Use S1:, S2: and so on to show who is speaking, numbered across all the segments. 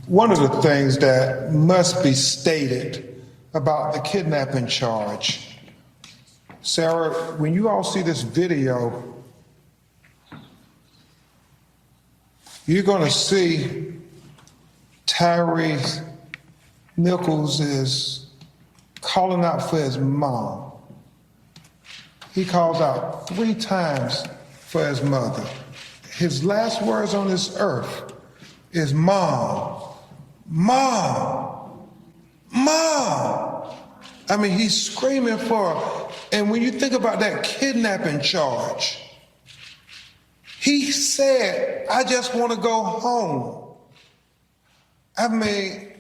S1: One of the things that must be stated about the kidnapping charge, Sarah, when you all see this video, you're going to see Tyre Nichols is calling out for his mom. He calls out 3 times for his mother. His last words on this earth is mom, mom, mom. I mean, he's screaming for her. And when you think about that kidnapping charge, he said, I just want to go home. I mean,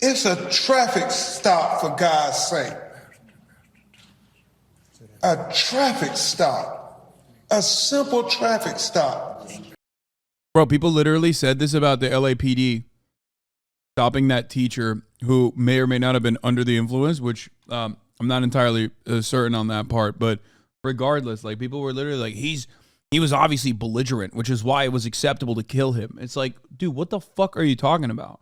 S1: it's a traffic stop, for God's sake. A traffic stop. A simple traffic stop.
S2: Bro, people literally said this about the LAPD stopping that teacher who may or may not have been under the influence, which I'm not entirely certain on that part. But regardless, like, people were literally like, he was obviously belligerent, which is why it was acceptable to kill him. It's like, dude, what the fuck are you talking about?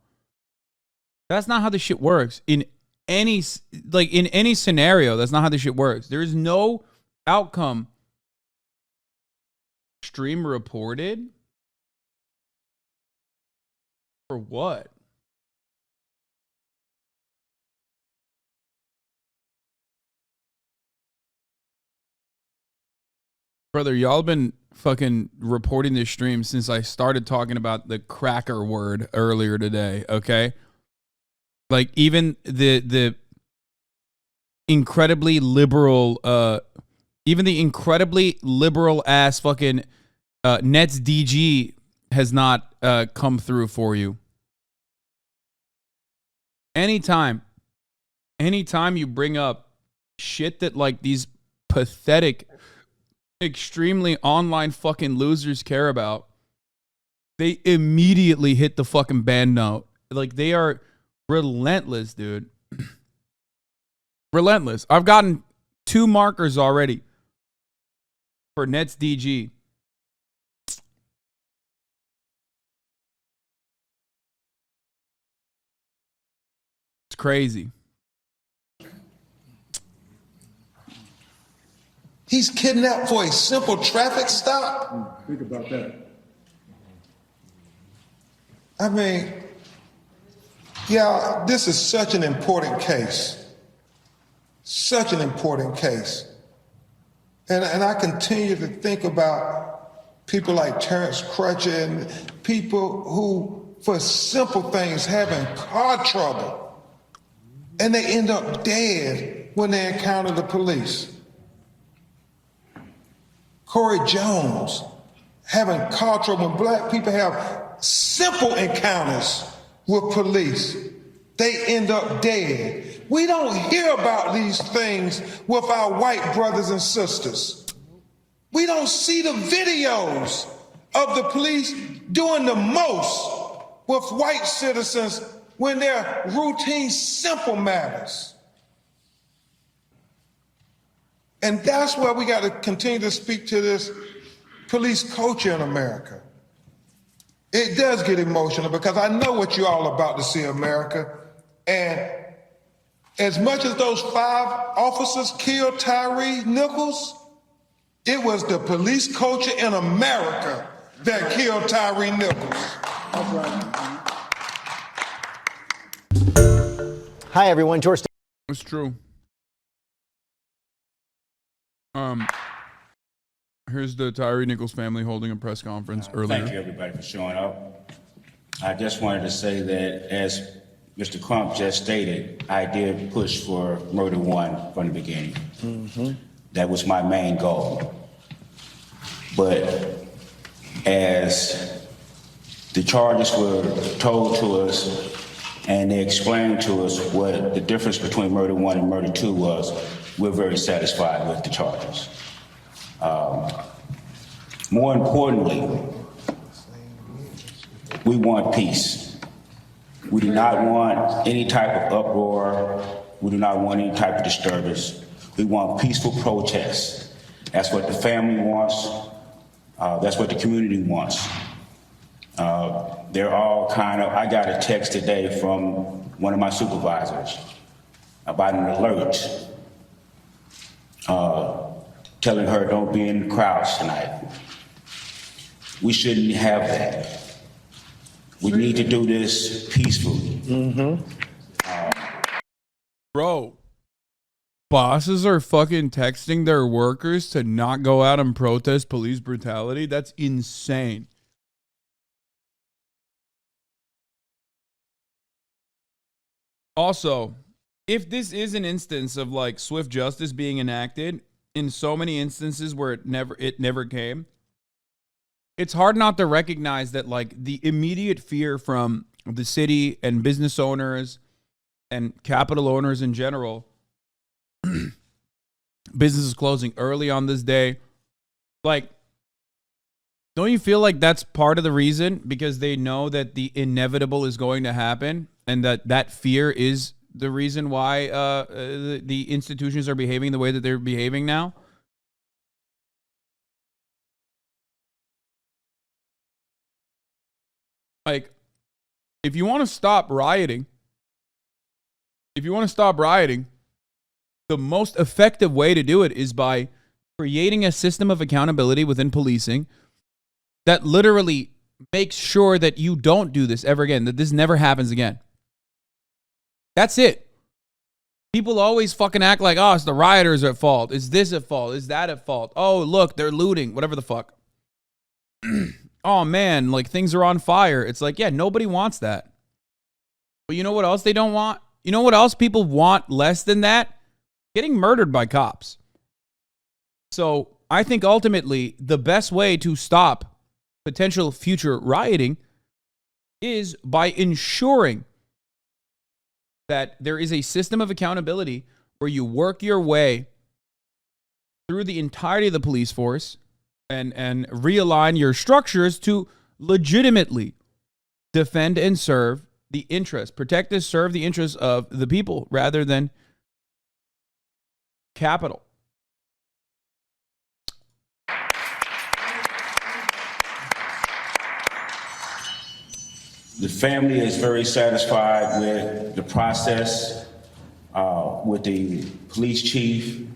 S2: That's not how this shit works. In any scenario, that's not how this shit works. There is no outcome. Stream reported? For what? Brother, y'all been fucking reporting this stream since I started talking about the cracker word earlier today, okay? Like, even the incredibly liberal, even the incredibly liberal ass fucking Nets DG has not come through for you. Anytime you bring up shit that, like, these pathetic, extremely online fucking losers care about, they immediately hit the fucking ban note. Like, they are relentless, dude. Relentless. I've gotten 2 markers already for Nets DG. It's crazy.
S1: He's kidnapped for a simple traffic stop?
S3: Think about that.
S1: I mean, yeah, this is such an important case. Such an important case. And I continue to think about people like Terrence Crutcher and people who, for simple things, having car trouble, and they end up dead when they encounter the police. Corey Jones having car trouble. When black people have simple encounters with police, they end up dead. We don't hear about these things with our white brothers and sisters. We don't see the videos of the police doing the most with white citizens when they're routine, simple matters. And that's why we got to continue to speak to this police culture in America. It does get emotional because I know what you're all about to see, America. And as much as those 5 officers killed Tyre Nichols, it was the police culture in America that killed Tyre Nichols.
S4: Hi, everyone. George.
S2: It's true. Here's the Tyre Nichols family holding a press conference earlier.
S5: Thank you, everybody, for showing up. I just wanted to say that, as Mr. Crump just stated, I did push for murder 1 from the beginning. Mm-hmm. That was my main goal. But as the charges were told to us and they explained to us what the difference between murder 1 and murder 2 was, we're very satisfied with the charges. More importantly, we want peace. We do not want any type of uproar. We do not want any type of disturbance. We want peaceful protests. That's what the family wants. That's what the community wants. They're all kind of, I got a text today from one of my supervisors about an alert, telling her don't be in crowds tonight. We shouldn't have that. We need to do this peacefully.
S2: Bro, bosses are fucking texting their workers to not go out and protest police brutality. That's insane. Also, if this is an instance of like swift justice being enacted in so many instances where it never came, it's hard not to recognize that like the immediate fear from the city and business owners and capital owners in general, businesses closing early on this day, like, don't you feel like that's part of the reason? Because they know that the inevitable is going to happen, and that fear is the reason why the institutions are behaving the way that they're behaving now. Like, if you want to stop rioting, the most effective way to do it is by creating a system of accountability within policing that literally makes sure that you don't do this ever again, that this never happens again. That's it. People always fucking act like, oh, it's the rioters at fault. Is this at fault? Is that at fault? Oh, look, they're looting, whatever the fuck. Oh, man, like things are on fire. It's like, yeah, nobody wants that. But you know what else they don't want? You know what else people want less than that? Getting murdered by cops. So I think ultimately the best way to stop potential future rioting is by ensuring that there is a system of accountability where you work your way through the entirety of the police force and realign your structures to legitimately defend and serve the interests, protect and serve the interests of the people rather than capital.
S5: The family is very satisfied with the process, with the police chief,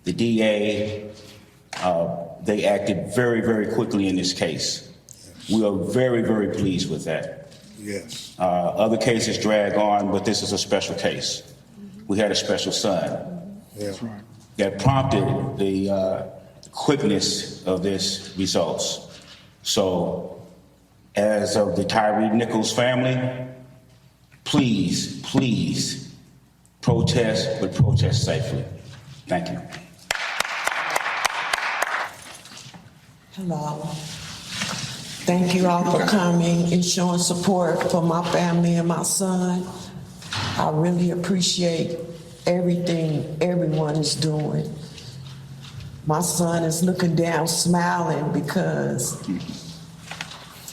S5: the DA. They acted very, very quickly in this case. We are very, very pleased with that.
S1: Yes.
S5: Other cases drag on, but this is a special case. We had a special son.
S1: Yeah.
S5: That prompted the quickness of this results. So, as of the Tyre Nichols family, please, please protest, but protest safely. Thank you.
S3: Hello. Thank you all for coming and showing support for my family and my son. I really appreciate everything everyone is doing. My son is looking down smiling because,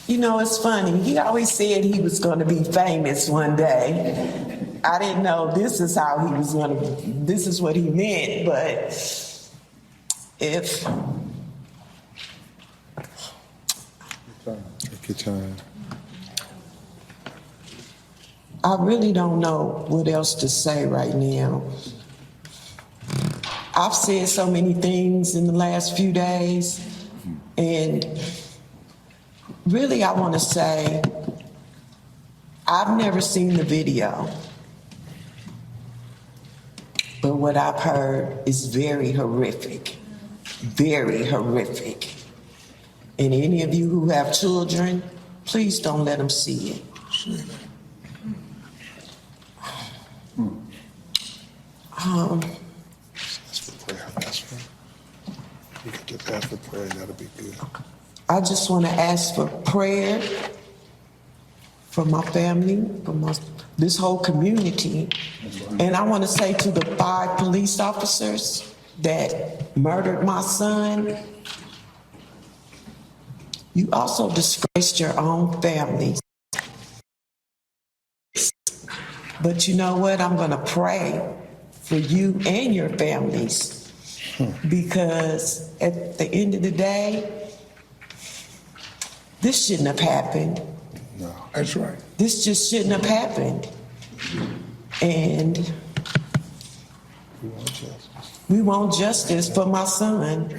S3: you know, it's funny. He always said he was going to be famous one day. I didn't know this is how he was going to, this is what he meant, but if...
S1: Take your time.
S3: I really don't know what else to say right now. I've said so many things in the last few days, and really I want to say I've never seen the video, but what I've heard is very horrific, very horrific. And any of you who have children, please don't let them see it.
S1: Ask for prayer. Ask for. You can just ask for prayer. That'll be good.
S3: I just want to ask for prayer for my family, for this whole community. And I want to say to the 5 police officers that murdered my son, you also disgraced your own families. But you know what? I'm going to pray for you and your families, because at the end of the day, this shouldn't have happened.
S1: No, that's right.
S3: This just shouldn't have happened. And
S1: We want justice.
S3: we want justice for my son.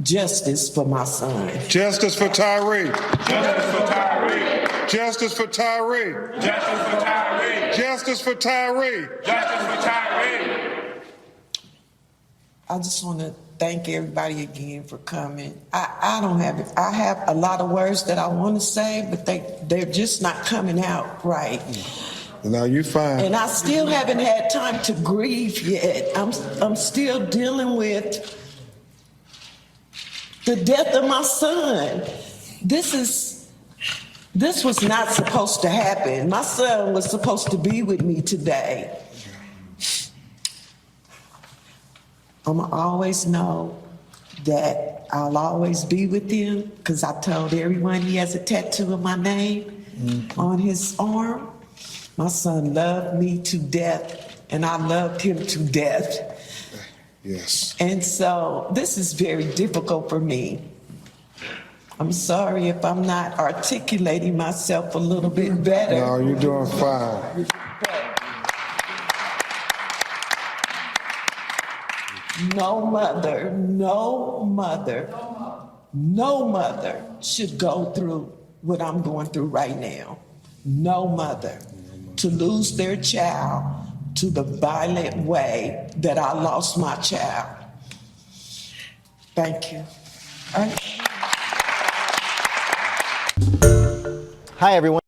S3: Justice for my son.
S1: Justice for Tyre.
S5: Justice for Tyre.
S1: Justice for Tyre.
S5: Justice for Tyre.
S1: Justice for Tyre.
S5: Justice for Tyre.
S3: I just want to thank everybody again for coming. I don't have it. I have a lot of words that I want to say, but they're just not coming out right.
S1: Now you fine.
S3: And I still haven't had time to grieve yet. I'm still dealing with the death of my son. This was not supposed to happen. My son was supposed to be with me today. I'ma always know that I'll always be with him because I told everyone he has a tattoo of my name on his arm. My son loved me to death and I loved him to death.
S1: Yes.
S3: And so this is very difficult for me. I'm sorry if I'm not articulating myself a little bit better.
S1: No, you're doing fine.
S3: No mother should go through what I'm going through right now. No mother to lose their child to the violent way that I lost my child. Thank you.
S4: Hi, everyone.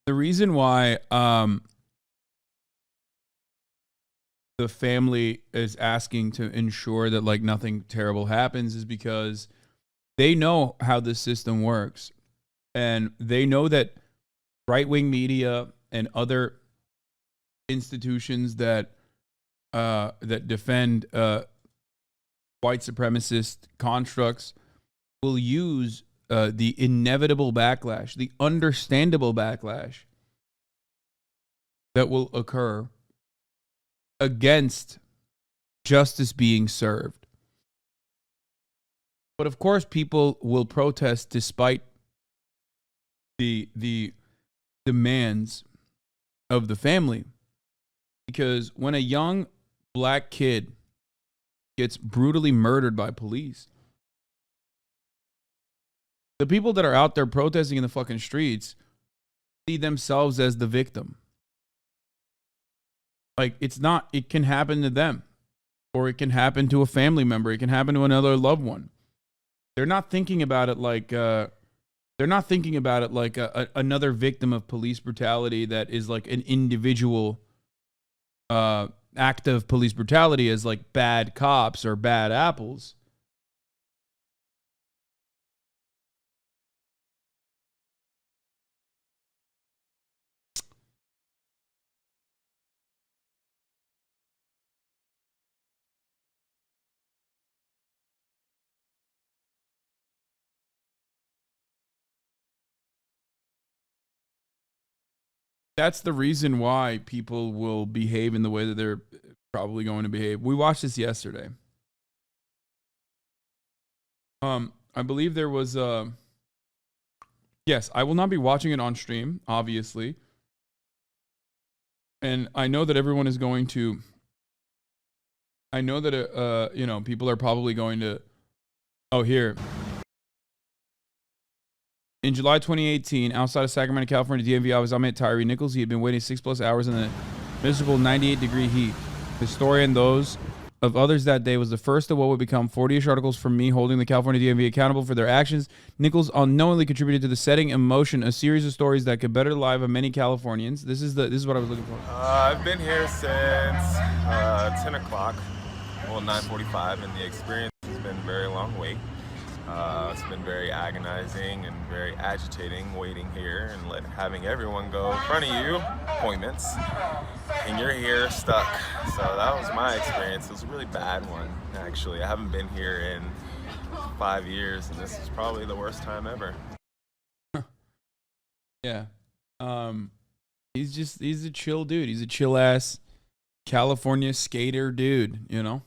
S2: The reason why the family is asking to ensure that like nothing terrible happens is because they know how this system works, and they know that right-wing media and other institutions that that defend white supremacist constructs will use the inevitable backlash, the understandable backlash that will occur against justice being served. But of course, people will protest despite the demands of the family. Because when a young black kid gets brutally murdered by police, the people that are out there protesting in the fucking streets see themselves as the victim. Like, it's not, it can happen to them, or it can happen to a family member. It can happen to another loved one. They're not thinking about it like, another victim of police brutality that is like an individual act of police brutality as like bad cops or bad apples. That's the reason why people will behave in the way that they're probably going to behave. We watched this yesterday. I believe there was yes, I will not be watching it on stream, obviously. And I know that everyone is going to, I know that you know, people are probably going to, oh, here. In July 2018, outside of Sacramento, California, DMV office, I met Tyre Nichols. He had been waiting 6+ hours in the miserable 98-degree heat. The story and those of others that day was the first of what would become 40-ish articles from me holding the California DMV accountable for their actions. Nichols unknowingly contributed to the setting in motion a series of stories that could better the life of many Californians. This is what I was looking for.
S6: I've been here since 10 o'clock, well, 9:45, and the experience has been a very long wait. It's been very agonizing and very agitating waiting here and having everyone go in front of you, appointments, and you're here stuck. So that was my experience. It was a really bad one, actually. I haven't been here in 5 years, and this is probably the worst time ever.
S2: Yeah. He's a chill dude. He's a chill ass California skater dude, you know?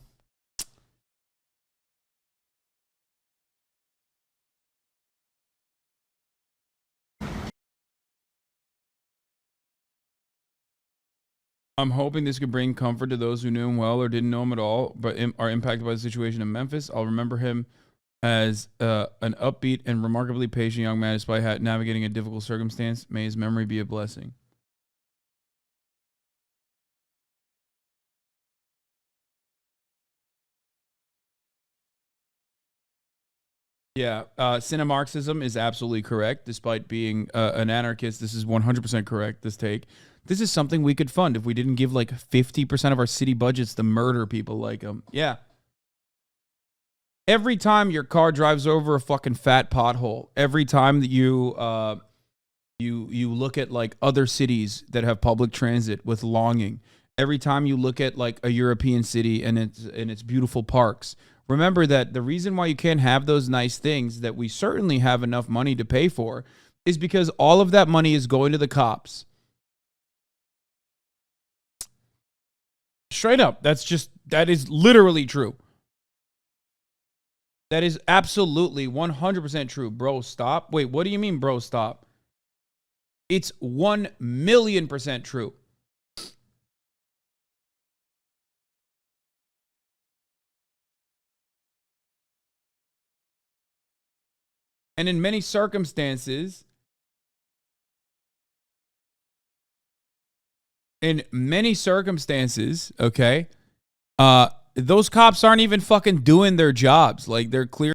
S2: I'm hoping this could bring comfort to those who knew him well or didn't know him at all, but are impacted by the situation in Memphis. I'll remember him as an upbeat and remarkably patient young man despite navigating a difficult circumstance. May his memory be a blessing. Yeah, Cinemarxism is absolutely correct. Despite being an anarchist, this is 100% correct, this take. This is something we could fund if we didn't give like 50% of our city budgets to murder people like him. Yeah. Every time your car drives over a fucking fat pothole, every time that you look at like other cities that have public transit with longing, every time you look at like a European city and its beautiful parks, remember that the reason why you can't have those nice things that we certainly have enough money to pay for is because all of that money is going to the cops. Straight up. That is literally true. That is absolutely 100% true. Bro, stop. Wait, what do you mean, bro, stop? It's 1,000,000% true. And in many circumstances, okay, those cops aren't even fucking doing their jobs. Like, they're clear.